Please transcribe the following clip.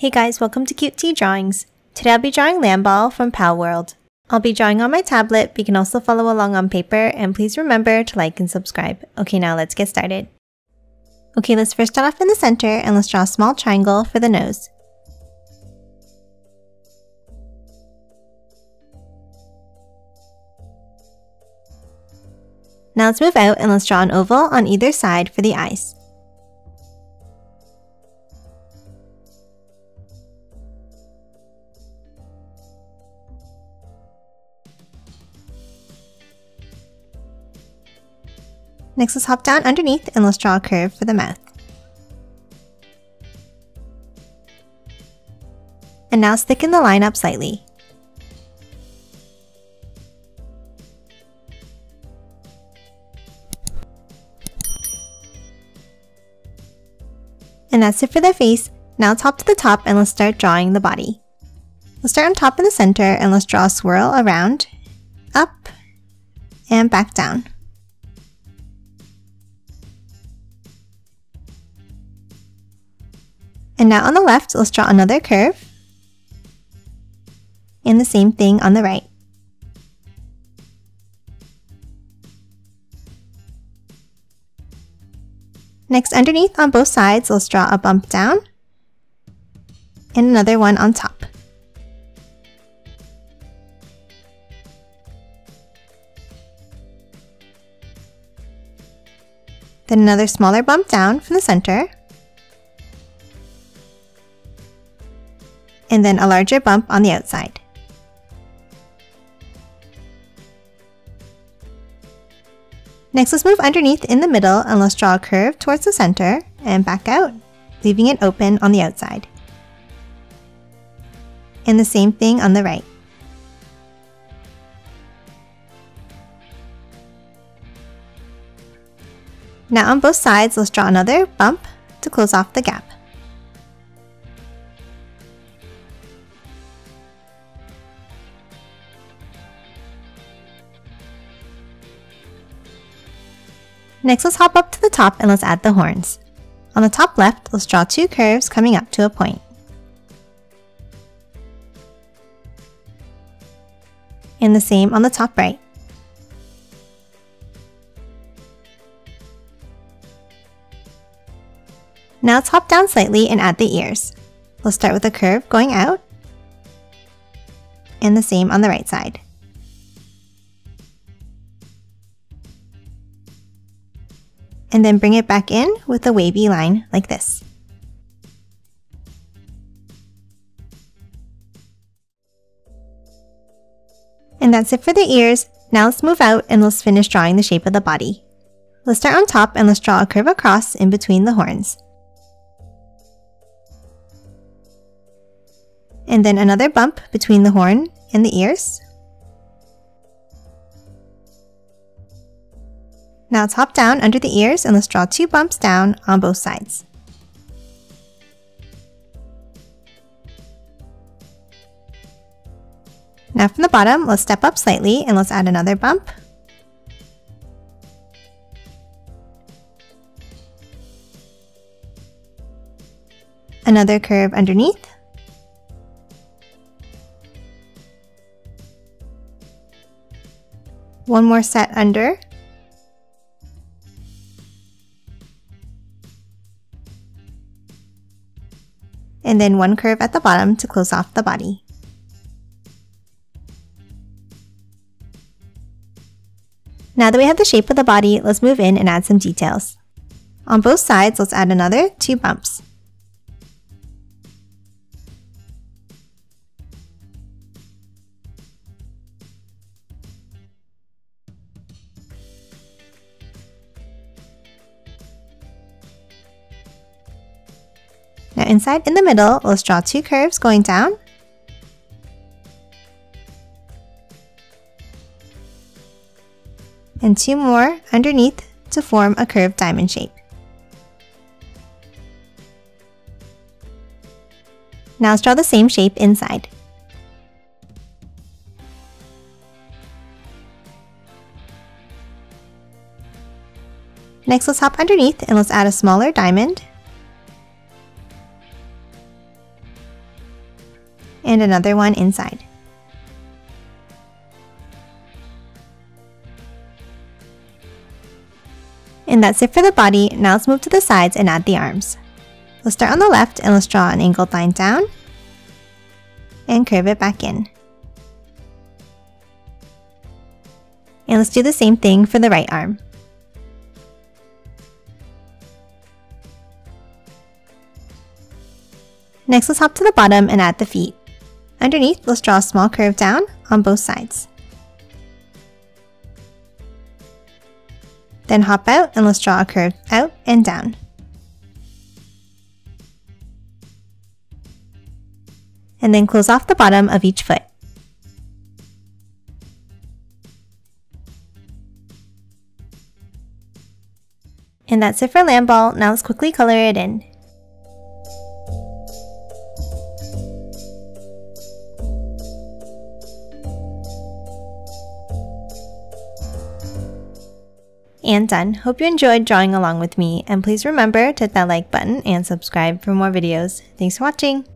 Hey guys, welcome to Cute Tea Drawings. Today I'll be drawing Lamball from Palworld. I'll be drawing on my tablet, but you can also follow along on paper, and please remember to like and subscribe. Okay, now let's get started. Okay, let's first start off in the center and let's draw a small triangle for the nose. Now let's move out and let's draw an oval on either side for the eyes. Next, let's hop down underneath and let's draw a curve for the mouth. And now let's thicken the line up slightly. And that's it for the face. Now let's hop to the top and let's start drawing the body. Let's start on top in the center and let's draw a swirl around, up, and back down. And now on the left, let's draw another curve, and the same thing on the right. Next, underneath on both sides, let's draw a bump down, and another one on top. Then another smaller bump down from the center, and then a larger bump on the outside. Next, let's move underneath in the middle and let's draw a curve towards the center and back out, leaving it open on the outside. And the same thing on the right. Now on both sides, let's draw another bump to close off the gap. Next, let's hop up to the top and let's add the horns. On the top left, let's draw two curves coming up to a point. And the same on the top right. Now let's hop down slightly and add the ears. Let's start with a curve going out, and the same on the right side. And then bring it back in with a wavy line like this. And that's it for the ears. Now let's move out and let's finish drawing the shape of the body. Let's start on top and let's draw a curve across in between the horns. And then another bump between the horn and the ears. Now let's hop down under the ears and let's draw two bumps down on both sides. Now from the bottom, let's step up slightly and let's add another bump. Another curve underneath. One more set under. And then one curve at the bottom to close off the body. Now that we have the shape of the body, let's move in and add some details. On both sides, let's add another two bumps. Now inside in the middle, let's draw two curves going down. And two more underneath to form a curved diamond shape. Now let's draw the same shape inside. Next, let's hop underneath and let's add a smaller diamond. and another one inside. And that's it for the body. Now let's move to the sides and add the arms. Let's start on the left and let's draw an angled line down and curve it back in. And let's do the same thing for the right arm. Next, let's hop to the bottom and add the feet. Underneath, let's draw a small curve down on both sides. Then hop out and let's draw a curve out and down. And then close off the bottom of each foot. And that's it for Lamball. Now let's quickly color it in. And done. Hope you enjoyed drawing along with me, and please remember to hit that like button and subscribe for more videos. Thanks for watching!